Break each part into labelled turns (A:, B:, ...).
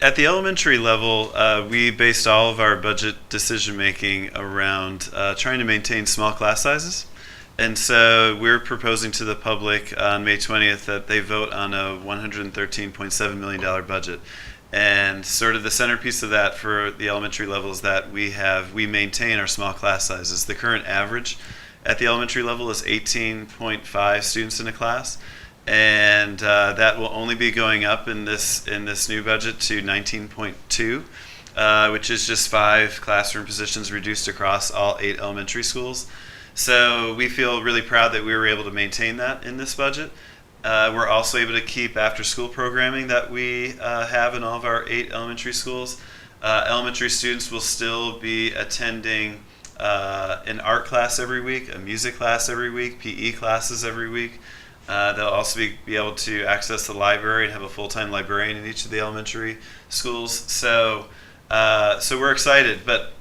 A: At the elementary level, we based all of our budget decision making around trying to maintain small class sizes. And so we're proposing to the public on May 20th that they vote on a $113.7 million budget. And sort of the centerpiece of that for the elementary level is that we maintain our small class sizes. The current average at the elementary level is 18.5 students in a class, and that will only be going up in this new budget to 19.2, which is just 5 classroom positions reduced across all 8 elementary schools. So we feel really proud that we were able to maintain that in this budget. We're also able to keep after-school programming that we have in all of our 8 elementary schools. Elementary students will still be attending an art class every week, a music class every week, PE classes every week. They'll also be able to access the library and have a full-time librarian in each of the elementary schools. So we're excited, but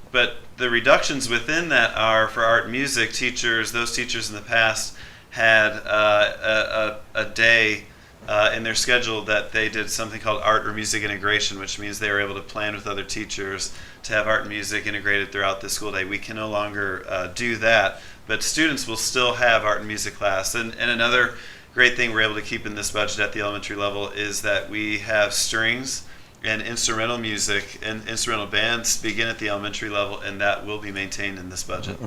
A: the reductions within that are for art and music teachers. Those teachers in the past had a day in their schedule that they did something called art or music integration, which means they were able to plan with other teachers to have art and music integrated throughout the school day. We can no longer do that, but students will still have art and music class. And another great thing we're able to keep in this budget at the elementary level is that we have strings and instrumental music and instrumental bands begin at the elementary level, and that will be maintained in this budget.